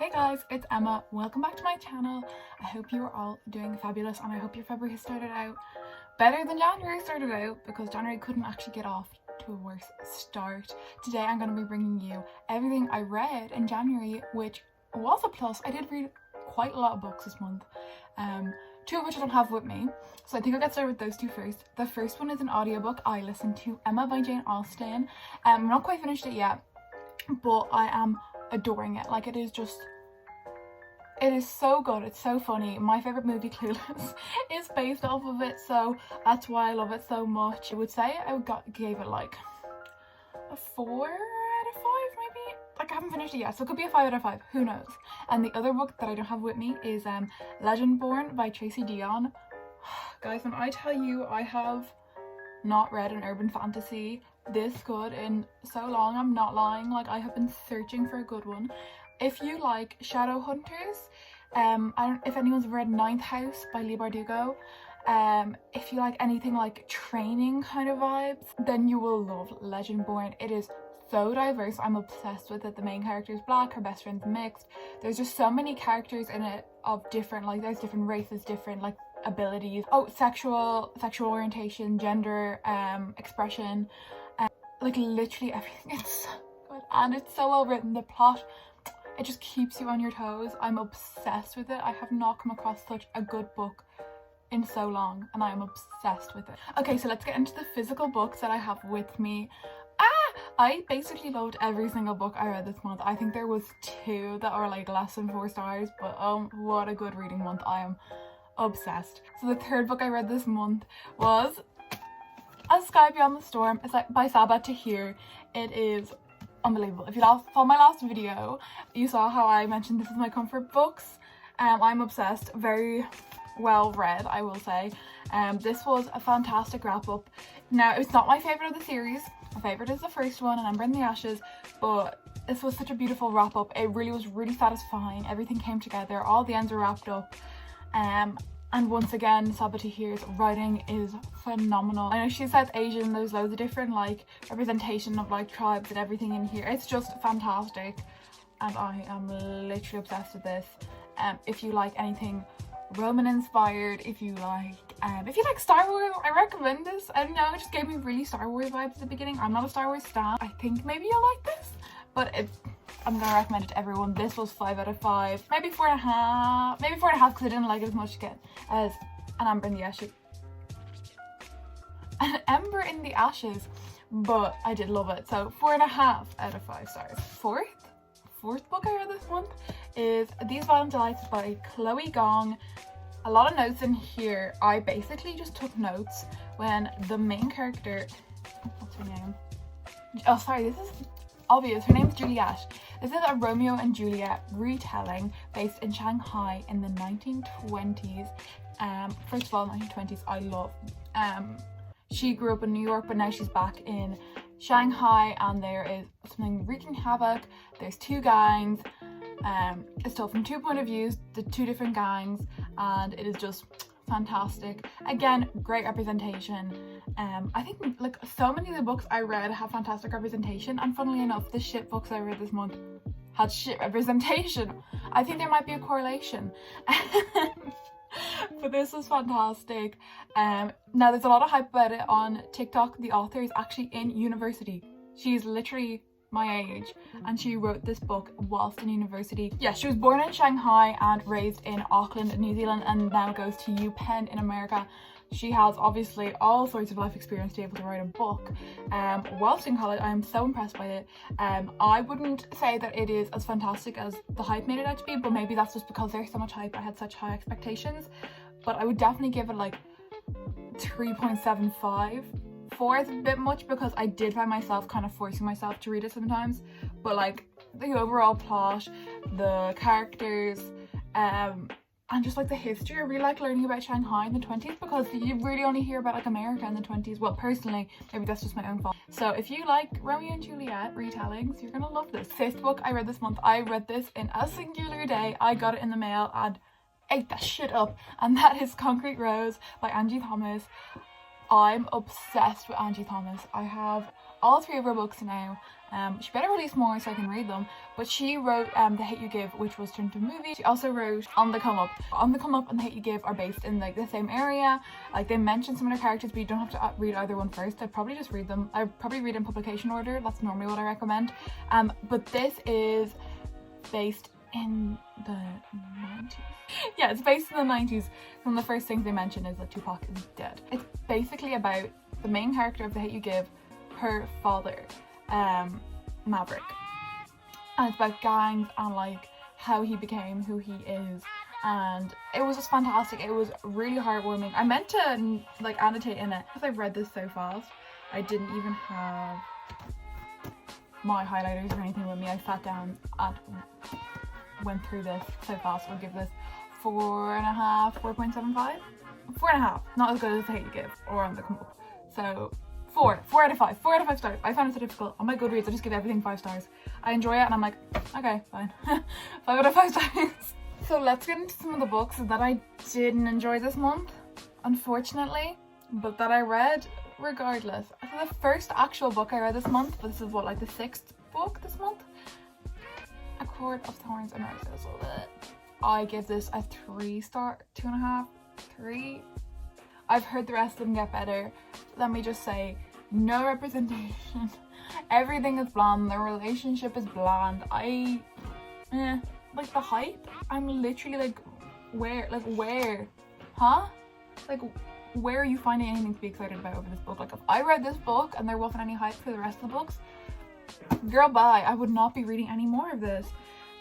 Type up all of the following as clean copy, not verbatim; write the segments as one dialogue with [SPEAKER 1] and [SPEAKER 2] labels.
[SPEAKER 1] Hey guys, it's Emma. Welcome back to my channel. I hope you are all doing fabulous and I hope your February has started out better than January started out, because January couldn't actually get off to a worse start. Today I'm going to be bringing you everything I read in January, which was a plus. I did read quite a lot of books this month, two of which I don't have with me, so I think I'll get started with those two first. The first one is an audiobook I listened to, Emma by Jane Austen. I'm not quite finished it yet, but I am adoring it. Like, it is so good. It's so funny. My favorite movie, Clueless, is based off of it, so that's why I love it so much. I would say I gave it like a 4 out of 5 maybe. Like, I haven't finished it yet, so it could be a 5 out of 5, who knows. And the other book that I don't have with me is Legendborn by Tracy Deonn. Guys, when I tell you I have not read an urban fantasy this good in so long, I'm not lying. Like, I have been searching for a good one. If you like Shadow Hunters, I don't know if anyone's read Ninth House by Lear. If you like anything like training kind of vibes, then you will love Legendborn. It is so diverse. I'm obsessed with it. The main character is black, her best friend's mixed. There's just so many characters in it of different, like, there's different races, different like abilities, sexual orientation, gender, expression, like literally everything. It's so good and it's so well written. The plot, it just keeps you on your toes. I'm obsessed with it. I have not come across such a good book in so long, and I am obsessed with it. Okay, so let's get into the physical books that I have with me. I basically loved every single book I read this month. I think there was 2 that are like less than 4 stars, but what a good reading month. I am obsessed. So the third book I read this month was A Sky Beyond the Storm. It's like by Sabaa Tahir. It is unbelievable. If you saw my last video, you saw how I mentioned this is my comfort books. I'm obsessed. Very well read, I will say. This was a fantastic wrap up. Now, it's not my favorite of the series. My favorite is the first one, and Ember in the Ashes, but this was such a beautiful wrap up. It really was really satisfying. Everything came together. All the ends were wrapped up. And once again, Sabaa Tahir's writing is phenomenal. I know she's South Asian, there's loads of different like representation of like tribes and everything in here. It's just fantastic, and I am literally obsessed with this. If you like anything Roman inspired, if you like Star Wars, I recommend this. I don't know, it just gave me really Star Wars vibes at the beginning. I'm not a Star Wars stan. I think maybe you'll like this, but I'm gonna recommend it to everyone. This was 5 out of 5, maybe 4.5, maybe 4.5 because I didn't like it as much again as An Ember in the Ashes. An Ember in the Ashes, but I did love it. So 4.5 out of 5 stars. Fourth book I read this month is These Violent Delights by Chloe Gong. A lot of notes in here. I basically just took notes when the main character, what's her name? Oh, sorry, this is obvious. Her name's Juliet. This is a Romeo and Juliet retelling based in Shanghai in the 1920s. First of all, 1920s I love. She grew up in New York, but now she's back in Shanghai, and there is something wreaking havoc. There's 2 gangs. It's told from 2 point of views, the 2 different gangs, and it is just fantastic. Again, great representation. I think like so many of the books I read have fantastic representation, and funnily enough, the shit books I read this month had shit representation. I think there might be a correlation. But this was fantastic. Now there's a lot of hype about it on TikTok. The author is actually in university. She's literally my age, and she wrote this book whilst in university. Yeah, she was born in Shanghai and raised in Auckland, New Zealand, and now goes to UPenn in America. She has obviously all sorts of life experience to be able to write a book. Whilst in college, I am so impressed by it. I wouldn't say that it is as fantastic as the hype made it out to be, but maybe that's just because there's so much hype. I had such high expectations, but I would definitely give it like 3.75. 4 is a bit much because I did find myself kind of forcing myself to read it sometimes, but like the overall plot, the characters, and just like the history, I really like learning about Shanghai in the 20s because you really only hear about like America in the 20s. Well, personally, maybe that's just my own fault. So if you like Romeo and Juliet retellings, you're gonna love this. 5th book I read this month, I read this in a singular day. I got it in the mail and ate that shit up, and that is Concrete Rose by Angie Thomas. I'm obsessed with Angie Thomas. I have all 3 of her books now. She better release more so I can read them. But she wrote The Hate You Give, which was turned into a movie. She also wrote On the Come Up. On the Come Up and The Hate You Give are based in like the same area. Like they mention some of their characters, but you don't have to read either one first. I'd probably just read them. I'd probably read in publication order. That's normally what I recommend. But this is based in the 90s. Yeah, it's based in the 90s. One of the first things they mention is that Tupac is dead. It's basically about the main character of The Hate You Give, her father, Maverick. And it's about gangs and like how he became who he is. And it was just fantastic. It was really heartwarming. I meant to like annotate in it because I've read this so fast. I didn't even have my highlighters or anything with me. I sat down and went through this so fast. I'll give this 4.5, 4.75? 4.5. Not as good as The Hate You Give or On the Come Up. So 4 out of 5. 4 out of 5 stars. I found it so difficult. On my Goodreads, I just give everything 5 stars. I enjoy it and I'm like, okay, fine. 5 out of 5 stars. So let's get into some of the books that I didn't enjoy this month, unfortunately, but that I read regardless. So the first actual book I read this month, but this is what, like the 6th book this month? A Court of Thorns and Roses. I give this a 3 star, 2.5, 3. I've heard the rest of them get better. Let me just say, no representation. Everything is bland. The relationship is bland. Like the hype. I'm literally like, where? Huh? Like, where are you finding anything to be excited about over this book? Like, if I read this book and there wasn't any hype for the rest of the books, girl, bye. I would not be reading any more of this.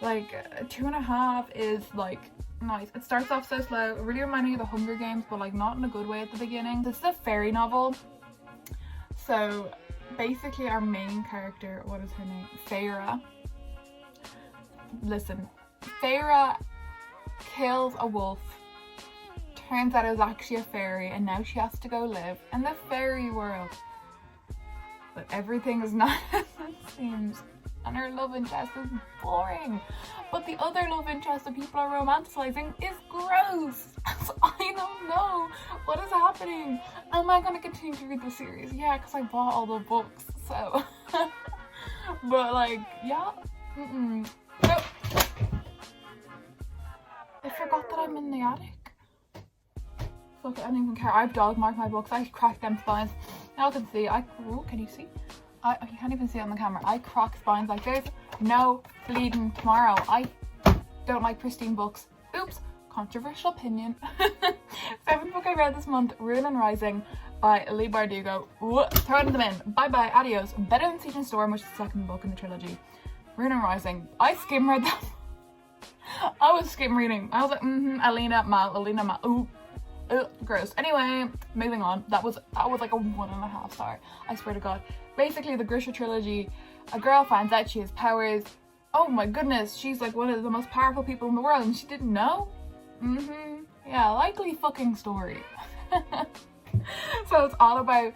[SPEAKER 1] Like, 2.5 is like nice. It starts off so slow. It really reminded me of the Hunger Games, but like not in a good way at the beginning. This is a fairy novel. So basically our main character, what is her name? Feyre. Listen, Feyre kills a wolf. Turns out it was actually a fairy, and now she has to go live in the fairy world. But everything is not as it seems. And her love interest is boring. But the other love interest that people are romanticizing is gross. So I don't know what is happening. Am I going to continue to read the series? Yeah, because I bought all the books. So, but like, yeah. No. I forgot that I'm in the attic. Look, I don't even care. I've dog marked my books. I cracked them spines. Now you can see. Can you see? You can't even see it on the camera. I crack spines like this. No bleeding tomorrow. I don't like pristine books. Oops. Controversial opinion. 7th book I read this month, Ruin and Rising by Leigh Bardugo. Throwing them in. Bye bye. Adios. Better than Siege and Storm, which is the 2nd book in the trilogy. Ruin and Rising. I skim read that. I was skim reading. I was like, Alina Mal. Ooh. Gross. Anyway, moving on. That was like a 1.5 star. I swear to God. Basically, the Grisha trilogy. A girl finds out she has powers. Oh my goodness, she's like one of the most powerful people in the world, and she didn't know. Yeah, likely fucking story. So it's all about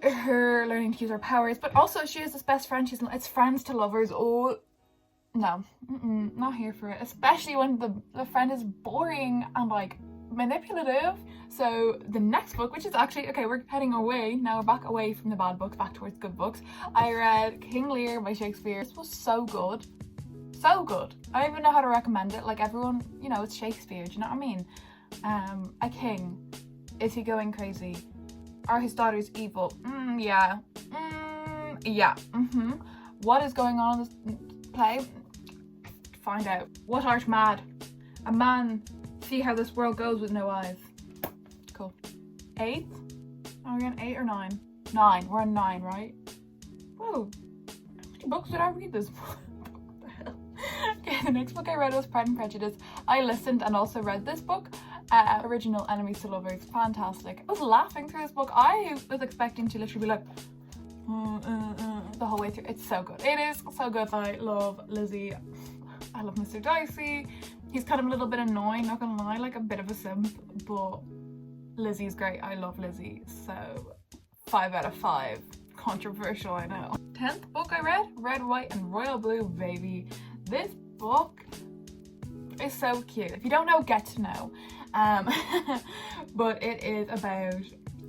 [SPEAKER 1] her learning to use her powers, but also she has this best friend. It's friends to lovers. Oh no, not here for it. Especially when the friend is boring and like manipulative. So the next book, which is actually, okay, we're heading away now, we're back away from the bad books, back towards good books. I read King Lear by Shakespeare. This was so good. So good. I don't even know how to recommend it. Like, everyone, you know, it's Shakespeare, do you know what I mean? A king. Is he going crazy? Are his daughters evil? Yeah. Yeah. What is going on in this play? Find out. What art mad? A man see how this world goes with no eyes. Cool. 8th? Are we on 8 or 9? 9. We're on 9, right? Whoa. How many books did I read this month? What the hell? Okay, the next book I read was Pride and Prejudice. I listened and also read this book. Original Enemies to Lovers. Fantastic. I was laughing through this book. I was expecting to literally be like the whole way through. It's so good. It is so good. I love Lizzie. I love Mr. Darcy. He's kind of a little bit annoying, not gonna lie, like a bit of a simp, but Lizzie's great. I love Lizzie. So 5 out of 5. Controversial, I know. 10th book I read, Red, White and Royal Blue, baby. This book is so cute. If you don't know, get to know. But it is about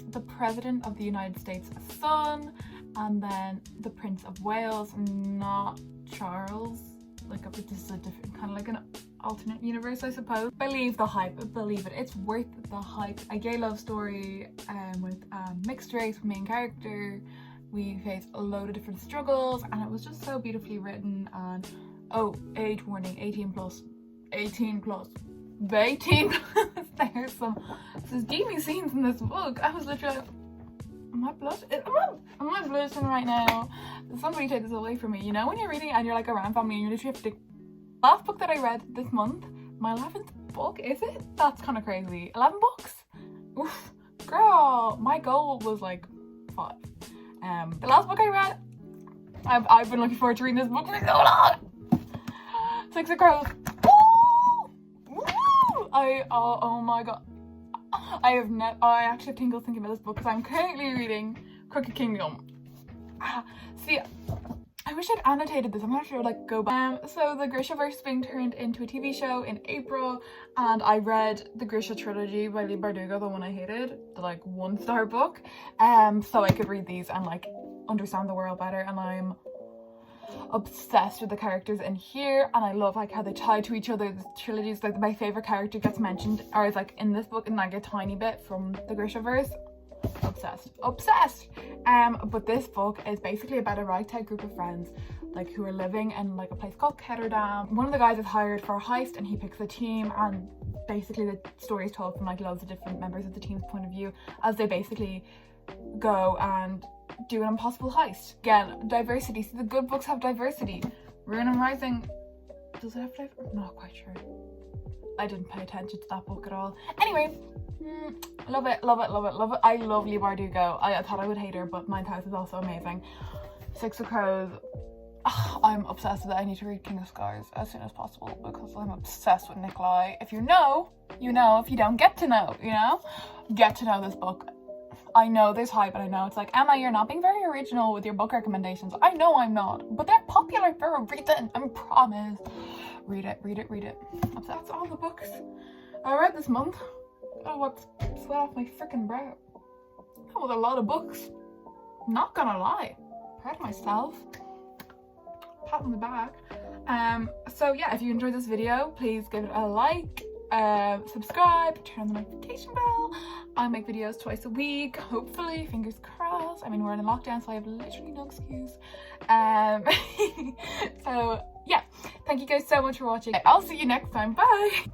[SPEAKER 1] the President of the United States' son, and then the Prince of Wales, not Charles. Like, this is a different kind of like an alternate universe, I suppose. Believe the hype, believe it, it's worth the hype. A gay love story with a mixed race main character. We faced a load of different struggles, and it was just so beautifully written. And oh, age warning, 18 plus. 18 plus. 18 plus. There's some steamy scenes in this book. I was literally like, am I blushing? Am I blushing right now? Somebody take this away from me. You know when you're reading and you're like around family and you're literally have to... Last book that I read this month, my 11th book, is it? That's kind of crazy. 11 books? Oof. Girl, my goal was like 5. The last book I read, I've been looking forward to reading this book for so long. 6 of Crows. Woo! Woo! Oh my god. I actually have tingles thinking about this book because I'm currently reading Crooked Kingdom. See, I wish I'd annotated this. I'm not sure, like, go back. So the Grishaverse is being turned into a TV show in April, and I read the Grisha trilogy by Lear, the one I hated, the like 1-star book, so I could read these and like understand the world better. And I'm obsessed with the characters in here, and I love like how they tie to each other. The trilogies, like my favorite character gets mentioned or is like in this book and like a tiny bit from the Grishaverse. Obsessed. But this book is basically about a ragtag group of friends like who are living in like a place called Ketterdam. One of the guys is hired for a heist and he picks a team, and basically the story is told from like loads of different members of the team's point of view as they basically go and do an impossible heist. Again, diversity. See, the good books have diversity. Ruin and Rising, does it have diversity? I'm not quite sure. I didn't pay attention to that book at all. Anyway, love it. I love Leigh Bardugo. I thought I would hate her, but Ninth House is also amazing. 6 of Crows. I'm obsessed with it. I need to read King of Scars as soon as possible because I'm obsessed with Nikolai. If you know, you know. If you don't, get to know, you know? Get to know this book. I know there's hype, and I know it's like, Emma, you're not being very original with your book recommendations. I know I'm not, but they're popular for a reason, I promise. Read it. That's all the books I read this month. Oh, wipe sweat off my freaking brow. That was a lot of books. Not gonna lie. Proud of myself. Pat on the back. So yeah, if you enjoyed this video, please give it a like, subscribe, turn on the notification bell. I make videos twice a week, hopefully, fingers crossed. I mean, we're in a lockdown, so I have literally no excuse. So yeah, thank you guys so much for watching. I'll see you next time. Bye.